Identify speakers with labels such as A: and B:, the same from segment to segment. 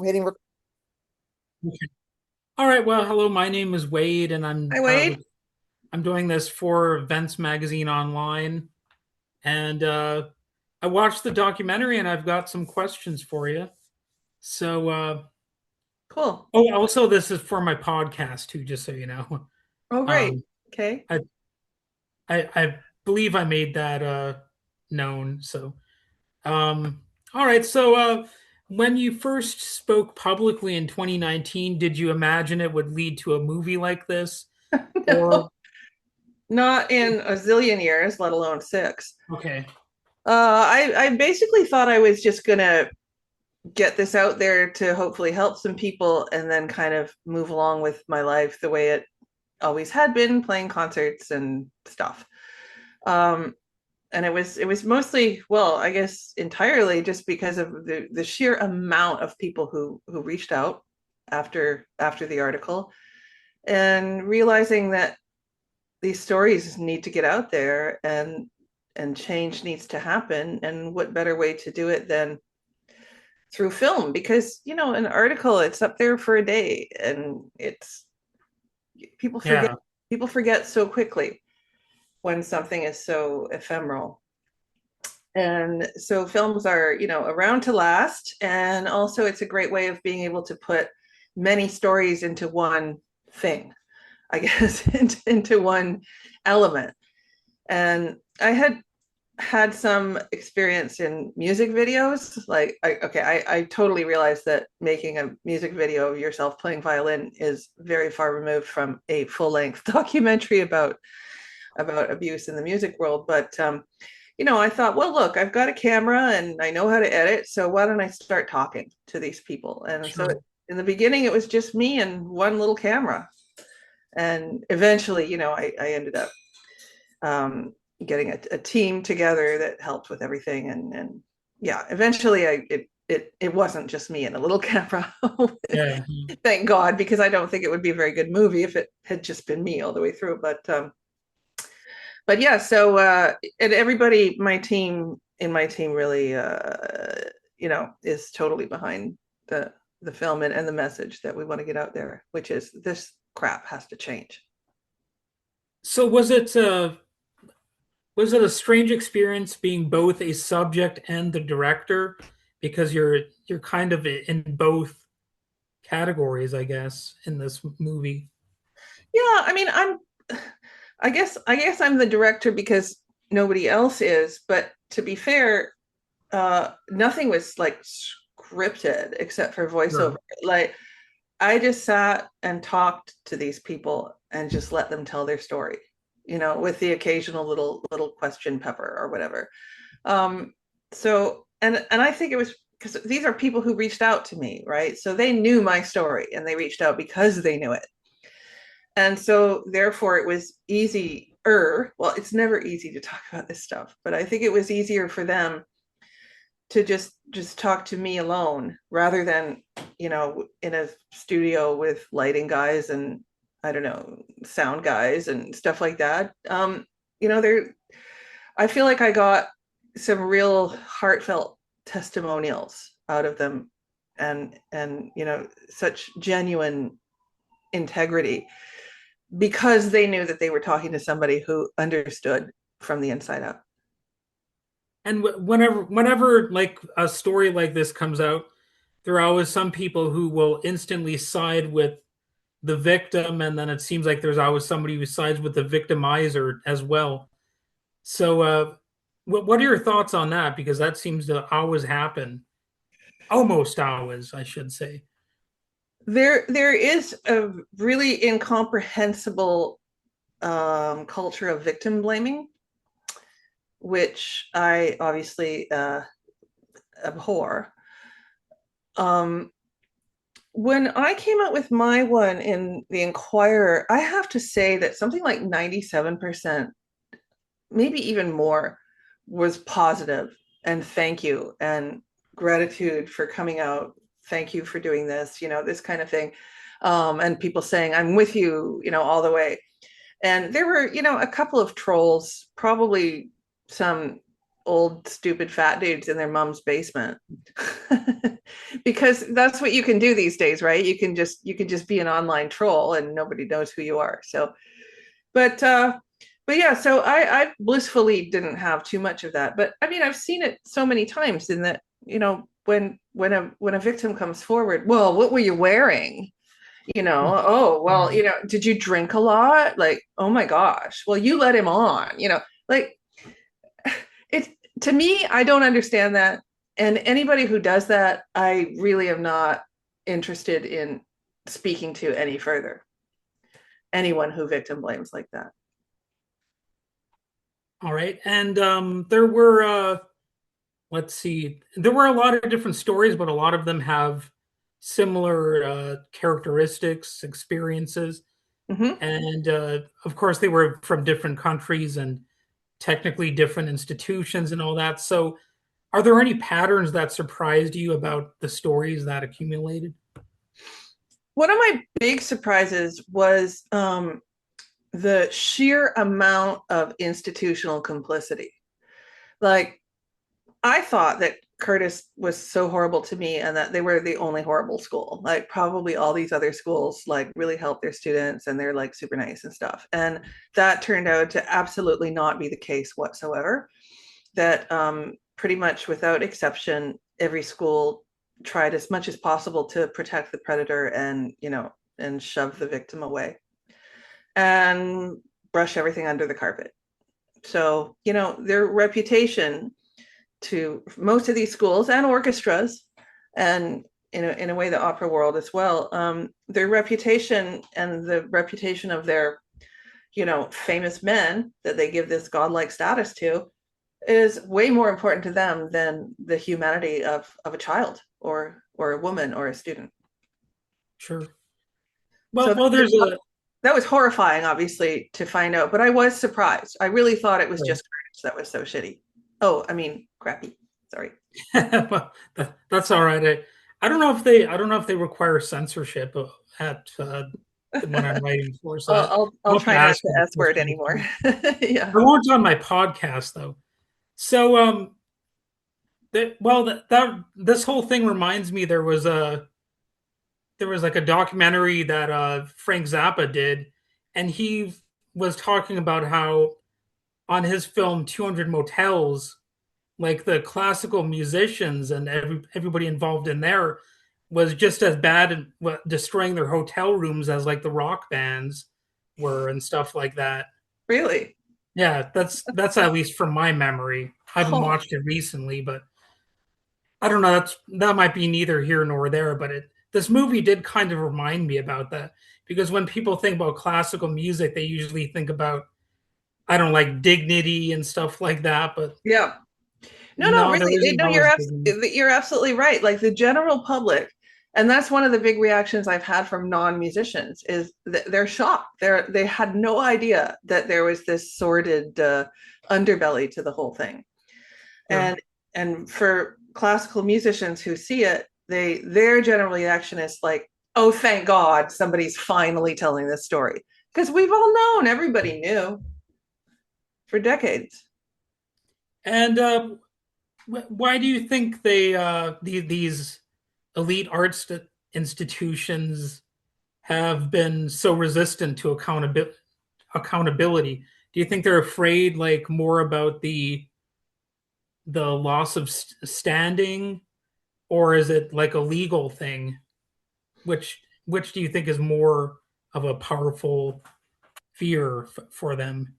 A: Waiting.
B: Okay. All right. Well, hello. My name is Wade, and
A: Hi, Wade.
B: I'm doing this for Events Magazine Online. And I watched the documentary, and I've got some questions for you. So,
A: Cool.
B: oh, also, this is for my podcast too, just so you know.
A: Oh, great.
B: Um,
A: Okay.
B: I I believe I made that known. So, um, all right. So, when you first spoke publicly in 2019, did you imagine it would lead to a movie like this,
A: No,
B: or
A: not in a zillion years, let alone six.
B: okay?
A: I basically thought I was just gonna get this out there to hopefully help some people and then kind of move along with my life the way it always had been, playing concerts and stuff. Um, and it was mostly, well, I guess entirely just because of the sheer amount of people who reached out after the article and realizing that these stories need to get out there and change needs to happen, and what better way to do it than through film, because an article, it's up there for a day and it's people forget
B: Yeah.
A: people forget so quickly when something is so ephemeral. And so films are around to last, and also it's a great way of being able to put many stories into one thing, I guess, into one element. And I had some experience in music videos. Like, I totally realized that making a music video of yourself playing violin is very far removed from a full-length documentary about abuse in the music world. But I thought, well, look, I've got a camera and I know how to edit, so why don't I start talking to these people? And so
B: Sure.
A: in the beginning, it was just me and one little camera, and eventually, I ended up um, getting a team together that helped with everything, and yeah, eventually, it wasn't just me and a little camera.
B: Yeah.
A: Thank God, because I don't think it would be a very good movie if it had just been me all the way through. But yeah, so and everybody, my team really, is totally behind the film and the message that we want to get out there, which is this crap has to change.
B: So was it a strange experience being both a subject and the director because you're kind of in both categories, I guess, in this movie.
A: Yeah, I mean, I guess I'm the director because nobody else is, but to be fair, nothing was like scripted except for voiceover.
B: Sure.
A: Like, I just sat and talked to these people and just let them tell their story, with the occasional little question pepper or whatever. Um, so and I think it was because these are people who reached out to me, right? So they knew my story and they reached out because they knew it. And so therefore it was easier. Well, it's never easy to talk about this stuff, but I think it was easier for them to just talk to me alone rather than in a studio with lighting guys and I don't know, sound guys and stuff like that. There, I feel like I got some real heartfelt testimonials out of them, and such genuine integrity because they knew that they were talking to somebody who understood from the inside out.
B: And whenever like a story like this comes out, there are always some people who will instantly side with the victim, and then it seems like there's always somebody who sides with the victimizer as well. So, what are your thoughts on that? Because that seems to always happen, almost always, I should say.
A: There is a really incomprehensible culture of victim blaming, which I obviously abhor. Um, when I came out with my one in the Inquirer, I have to say that something like 97%, maybe even more, was positive and thank you and gratitude for coming out. Thank you for doing this, this kind of thing. And people saying, I'm with you, all the way. And there were, a couple of trolls, probably some old stupid fat dudes in their mom's basement. Because that's what you can do these days, right? You can just be an online troll and nobody knows who you are. So but yeah, so I blissfully didn't have too much of that. But I mean, I've seen it so many times in that, when a victim comes forward, well, what were you wearing? Oh, well, did you drink a lot? Like, oh my gosh, well, you let him on, like it to me, I don't understand that. And anybody who does that, I really am not interested in speaking to any further. Anyone who victim blames like that.
B: All right. And there were, let's see, there were a lot of different stories, but a lot of them have similar characteristics, experiences.
A: Hmm.
B: And of course, they were from different countries and technically different institutions and all that. So, are there any patterns that surprised you about the stories that accumulated?
A: One of my big surprises was the sheer amount of institutional complicity. Like, I thought that Curtis was so horrible to me and that they were the only horrible school. Like, probably all these other schools like really help their students and they're like super nice and stuff. And that turned out to absolutely not be the case whatsoever. That pretty much without exception, every school tried as much as possible to protect the predator and shove the victim away and brush everything under the carpet. So, their reputation to most of these schools and orchestras, and in a way the opera world as well, their reputation and the reputation of their famous men that they give this godlike status to is way more important to them than the humanity of a child or a woman or a student.
B: Sure.
A: So
B: Well, there's a
A: that was horrifying, obviously, to find out, but I was surprised. I really thought it was
B: right.
A: just Curtis that was so shitty. Oh, I mean, crappy. Sorry.
B: Well, that's all right. I don't know if they require censorship at when I'm writing for. So
A: I'll
B: I'll have to
A: try not
B: ask
A: to
B: that
A: S word
B: question.
A: anymore.
B: I
A: Yeah.
B: won't on my podcast though. So this whole thing reminds me there was like a documentary that Frank Zappa did, and he was talking about how on his film 200 Motels, like the classical musicians and everybody involved in there was just as bad at destroying their hotel rooms as like the rock bands were and stuff like that.
A: Really?
B: Yeah, that's at least from my memory. I haven't
A: Oh,
B: watched it recently, but I don't know. That might be neither here nor there. But this movie did kind of remind me about that because when people think about classical music, they usually think about I don't like dignity and stuff like that. But
A: yeah. No,
B: no, there
A: really.
B: isn't
A: No,
B: always dignity.
A: you're absolutely right. Like the general public, and that's one of the big reactions I've had from non-musicians is that they're shocked. They had no idea that there was this sordid underbelly to the whole thing.
B: Sure.
A: And for classical musicians who see it, their general reaction is like, "Oh, thank God, somebody's finally telling this story." Because we've all known, everybody knew for decades.
B: And why do you think these elite arts institutions have been so resistant to accountability? Do you think they're afraid like more about the loss of standing, or is it like a legal thing? Which do you think is more of a powerful fear for them?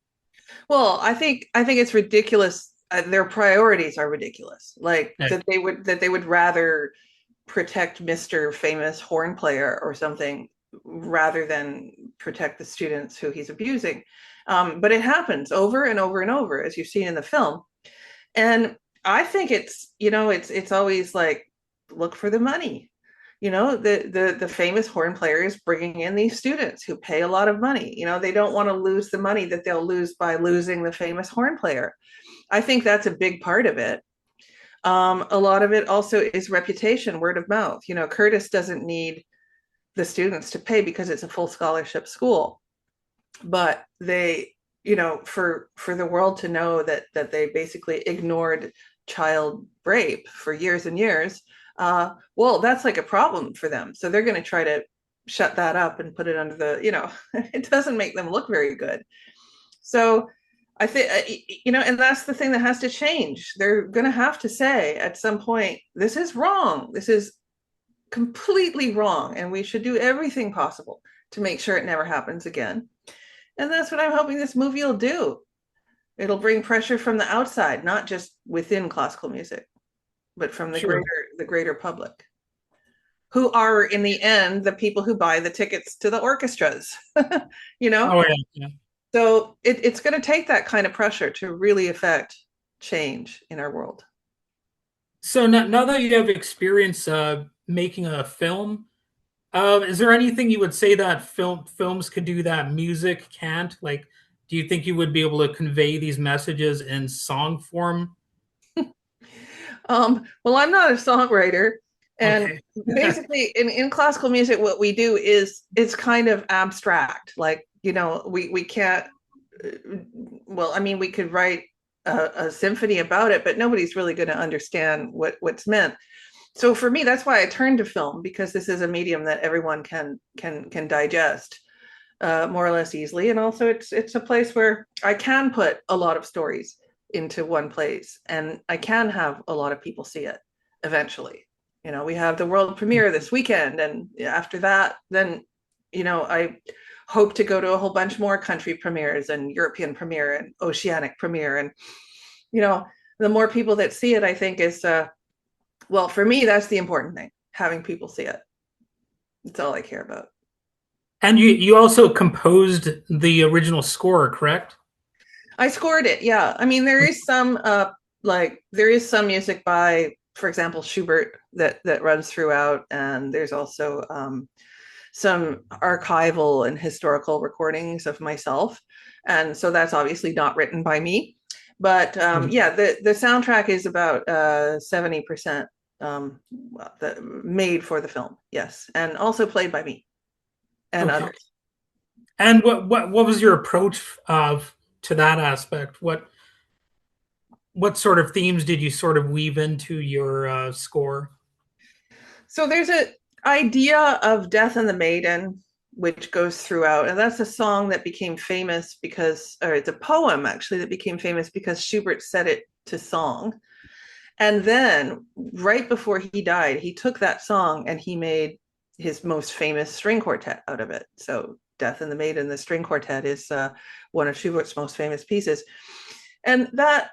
A: Well, I think it's ridiculous. Their priorities are ridiculous. Like
B: Yeah,
A: that they would rather protect Mr. Famous horn player or something rather than protect the students who he's abusing. But it happens over and over and over, as you've seen in the film. And I think it's always like look for the money. The famous horn player is bringing in these students who pay a lot of money. They don't want to lose the money that they'll lose by losing the famous horn player. I think that's a big part of it. A lot of it also is reputation, word of mouth. Curtis doesn't need the students to pay because it's a full scholarship school, but for the world to know that they basically ignored child rape for years and years, well, that's like a problem for them. So they're going to try to shut that up and put it under it doesn't make them look very good. So I think, and that's the thing that has to change. They're going to have to say at some point, this is wrong. This is completely wrong. And we should do everything possible to make sure it never happens again. And that's what I'm hoping this movie will do. It'll bring pressure from the outside, not just within classical music, but from
B: Sure.
A: the greater public, who are in the end the people who buy the tickets to the orchestras. you know?
B: Oh yeah.
A: So it's going to take that kind of pressure to really affect change in our world.
B: So now that you have experience making a film, is there anything you would say that films could do that music can't? Like, do you think you would be able to convey these messages in song form?
A: Well, I'm not a songwriter. And
B: Okay.
A: basically, in classical music, what we do is it's kind of abstract. Like, we can't, well, I mean, we could write a symphony about it, but nobody's really going to understand what's meant. So for me, that's why I turned to film, because this is a medium that everyone can digest more or less easily, and also it's a place where I can put a lot of stories into one place, and I can have a lot of people see it eventually. We have the world premiere this weekend, and after that, then I hope to go to a whole bunch more country premieres and European premiere and oceanic premiere, and the more people that see it, I think is well, for me, that's the important thing, having people see it. That's all I care about.
B: And you also composed the original score, correct?
A: I scored it. Yeah. I mean, there is some there is some music by, for example, Schubert that runs throughout, and there's also some archival and historical recordings of myself, and so that's obviously not written by me. But yeah, the soundtrack is about 70% made for the film. Yes, and also played by me and
B: Okay.
A: others.
B: And what was your approach of to that aspect? What sort of themes did you sort of weave into your score?
A: So there's an idea of Death and the Maiden, which goes throughout. And that's a song that became famous because, or it's a poem actually that became famous because Schubert set it to song. And then right before he died, he took that song and he made his most famous string quartet out of it. So Death and the Maiden, the string quartet, is one of Schubert's most famous pieces. And that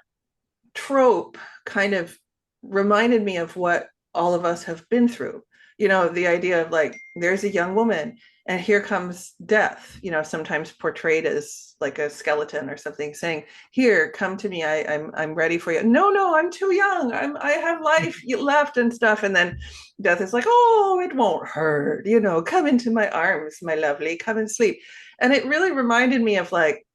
A: trope kind of reminded me of what all of us have been through. The idea of like, there's a young woman and here comes death, sometimes portrayed as like a skeleton or something, saying, here, come to me, I'm ready for you. No, I'm too young, I have life left and stuff. And then death is like, oh, it won't hurt, come into my arms, my lovely, come and sleep. And it really reminded me of like,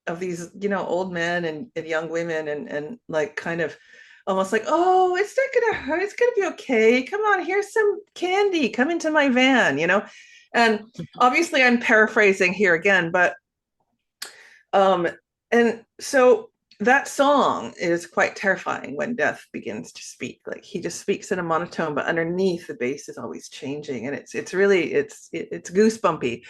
A: of these old men and young women, and like kind of almost like, oh, it's not gonna hurt, it's gonna be okay, come on, here's some candy, come into my van. And obviously I'm paraphrasing here again, but and so that song is quite terrifying when death begins to speak. Like, he just speaks in a monotone, but underneath the bass is always changing, and it's really it's goosebumpy.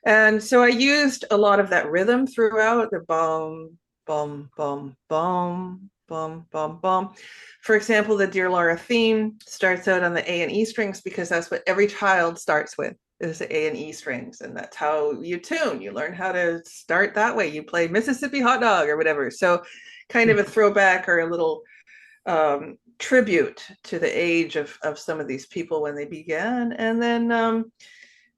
A: And so I used a lot of that rhythm throughout, the bum, bum, bum, bum, bum, bum, bum. For example, the Dear Lara theme starts out on the A and E strings because that's what every child starts with, is the A and E strings. And that's how you tune. You learn how to start that way. You play Mississippi Hot Dog or whatever. So kind of a throwback or a little tribute to the age of some of these people when they began. And then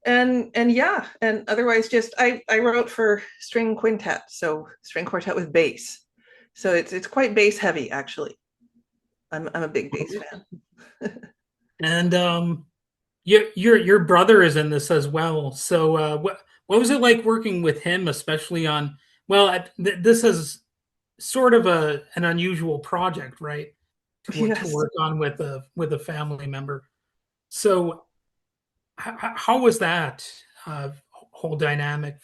A: and yeah, and otherwise just I wrote for string quintet, so string quartet with bass, so it's quite bass heavy actually. I'm a big bass fan.
B: And your brother is in this as well. So what was it like working with him, especially on? Well, this is sort of an unusual project, right? To
A: Yes.
B: work on with a family member. So how was that whole dynamic?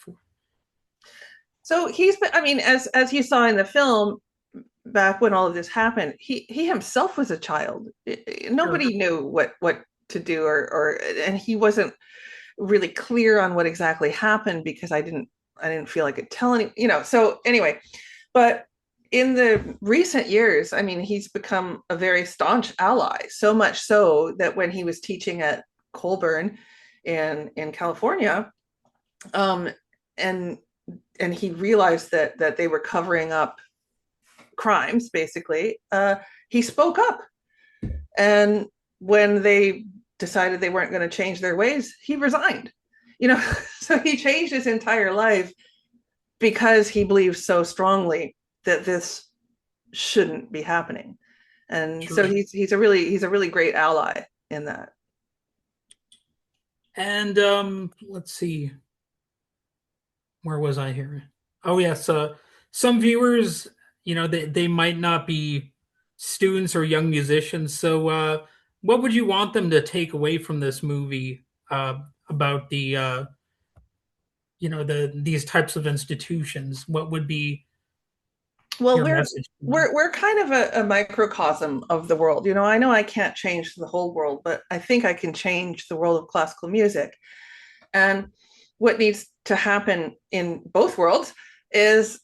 A: So he's been, I mean, as you saw in the film, back when all of this happened, he himself was a child.
B: Sure.
A: Nobody knew what to do, or and he wasn't really clear on what exactly happened because I didn't feel like it telling, so anyway, but in the recent years, I mean, he's become a very staunch ally, so much so that when he was teaching at Colburn in California, um, and and he realized that they were covering up crimes, basically, he spoke up. And when they decided they weren't going to change their ways, he resigned. You know, so he changed his entire life because he believes so strongly that this shouldn't be happening. And so
B: Sure.
A: he's a really great ally in that.
B: And let's see, where was I here? Oh yes, some viewers, they might not be students or young musicians. So, what would you want them to take away from this movie about these types of institutions? What would be
A: Well,
B: your
A: we're
B: message to them?
A: we're kind of a microcosm of the world. I know I can't change the whole world, but I think I can change the world of classical music. And what needs to happen in both worlds is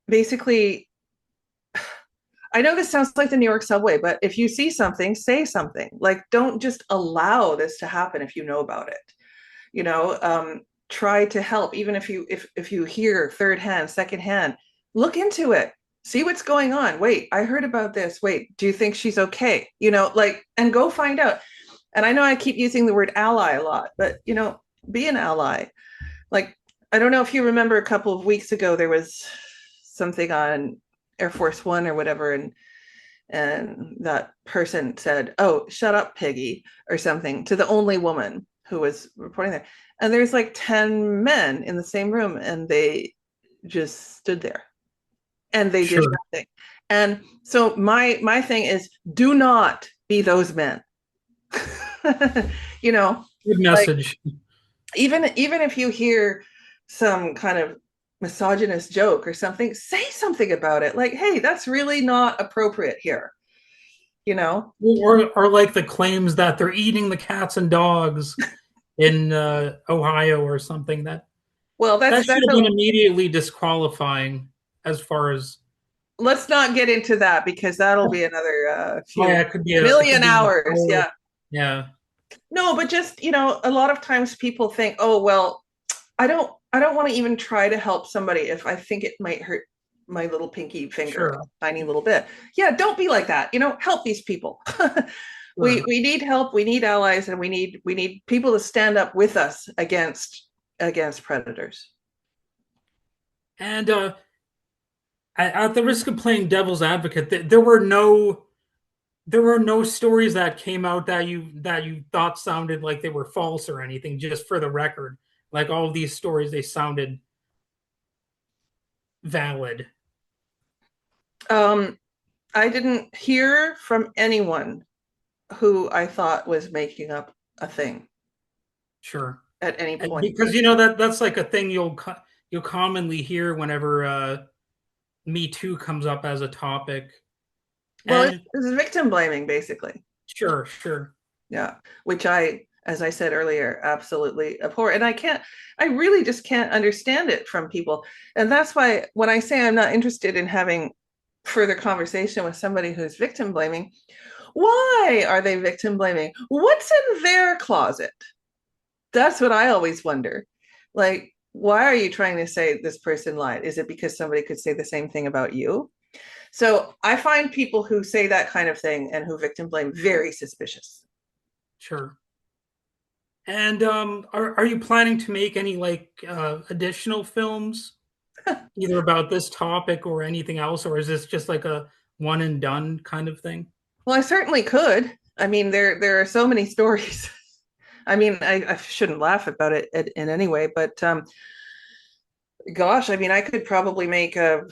A: basically, I know this sounds like the New York subway, but if you see something, say something. Like, don't just allow this to happen if you know about it. You know, try to help, even if you hear third hand, second hand, look into it, see what's going on. Wait, I heard about this. Wait, do you think she's okay? Like, and go find out. And I know I keep using the word ally a lot, but be an ally. Like, I don't know if you remember a couple of weeks ago, there was something on Air Force One or whatever, and that person said, "Oh, shut up, Piggy," or something to the only woman who was reporting there. And there's like 10 men in the same room, and they just stood there and they did
B: Sure.
A: nothing. And so my thing is, do not be those men. you know,
B: Good
A: like,
B: message.
A: even if you hear some kind of misogynist joke or something, say something about it. Like, hey, that's really not appropriate here. You know?
B: Or like the claims that they're eating the cats and dogs in Ohio or something.
A: Well,
B: That
A: that's
B: should
A: that's
B: have
A: a
B: been immediately disqualifying as far as
A: let's not get into that because that'll be another
B: oh
A: few
B: yeah, it could
A: million
B: be
A: hours. Yeah.
B: yeah,
A: No, but just, a lot of times people think, "Oh, well, I don't want to even try to help somebody if I think it might hurt my little pinky finger
B: sure,
A: a tiny little bit." Yeah, don't be like that. Help these people. we
B: sure.
A: we need help, we need allies, and we need people to stand up with us against predators.
B: And at the risk of playing devil's advocate, there were no stories that came out that you thought sounded like they were false or anything. Just for the record, like all of these stories, they sounded valid.
A: Um, I didn't hear from anyone who I thought was making up a thing
B: Sure.
A: at any
B: And
A: point.
B: because that's like a thing you'll commonly hear whenever Me Too comes up as a topic.
A: Well,
B: And
A: it's victim blaming, basically.
B: sure, sure,
A: Yeah, which as I said earlier, absolutely abhor. And I really just can't understand it from people. And that's why when I say I'm not interested in having further conversation with somebody who's victim blaming, why are they victim blaming? What's in their closet? That's what I always wonder. Like, why are you trying to say this person lied? Is it because somebody could say the same thing about you? So I find people who say that kind of thing and who victim blame very suspicious.
B: sure. And are you planning to make any like additional films, either about this topic or anything else, or is this just like a one and done kind of thing?
A: Well, I certainly could. I mean, there are so many stories. I mean, I shouldn't laugh about it in any way, but gosh, I mean, I could probably make a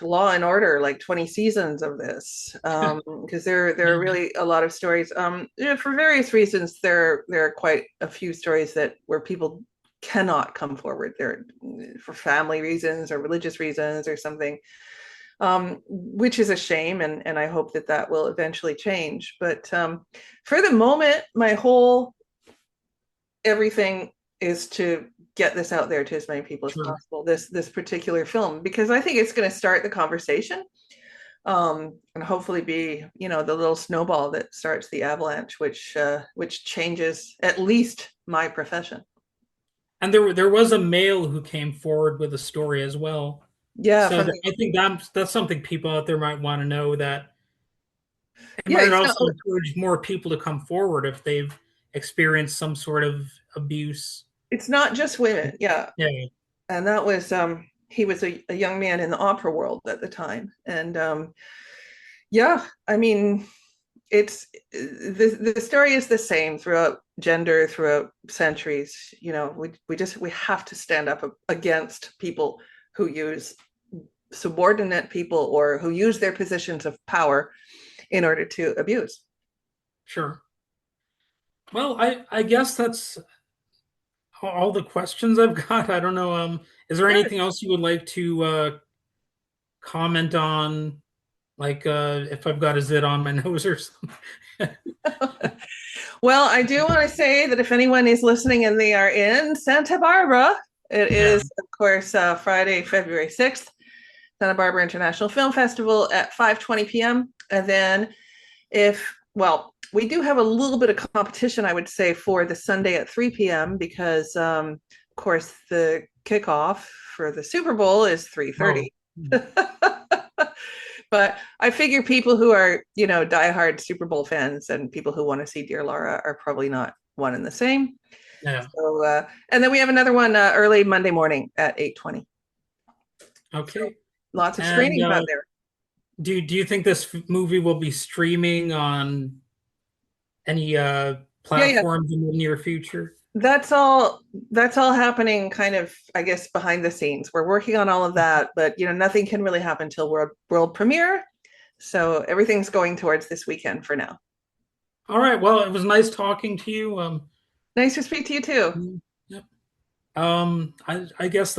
A: Law and Order, like 20 seasons of this, because there are really a lot of stories. For various reasons, there are quite a few stories that where people cannot come forward. They're for family reasons or religious reasons or something, which is a shame. And I hope that that will eventually change. But for the moment, my whole everything is to get this out there to as many people as
B: Sure.
A: possible. This particular film, because I think it's going to start the conversation, and hopefully be, you know, the little snowball that starts the avalanche, which changes at least my profession.
B: And there was a male who came forward with a story as well.
A: Yeah,
B: So
A: from the
B: I think that's something people out there might want to know, that it
A: yeah,
B: might
A: he's not,
B: also encourage more people to come forward if they've experienced some sort of abuse.
A: it's not just women. Yeah,
B: Yeah,
A: and that was he was a young man in the opera world at the time, and yeah, I mean, it's the story is the same throughout gender, throughout centuries. You know, we have to stand up against people who use subordinate people or who use their positions of power in order to abuse.
B: sure. Well, I guess that's all the questions I've got. I don't know. Is there
A: Good.
B: anything else you would like to comment on? Like if I've got a zit on my nose or something?
A: Well, I do want to say that if anyone is listening and they are in Santa Barbara, it
B: Yeah.
A: is, of course, Friday, February 6th, Santa Barbara International Film Festival at 5:20 p.m. And then well, we do have a little bit of competition, I would say, for the Sunday at 3 p.m. because, of course, the kickoff for the Super Bowl is
B: Oh.
A: 3:30. But I figure people who are, you know, diehard Super Bowl fans and people who want to see Dear Lara are probably not one and the same.
B: Yeah.
A: So, and then we have another one early Monday morning at 8:20. So
B: Okay.
A: lots of
B: And
A: screenings out there.
B: do you think this movie will be streaming on any
A: Yeah, yeah.
B: platforms in the near future?
A: That's all that's all happening kind of, I guess, behind the scenes. We're working on all of that, but you know, nothing can really happen till world premiere. So everything's going towards this weekend for now.
B: All right. Well, it was nice talking to you.
A: Nice to speak to you too.
B: Yep. I guess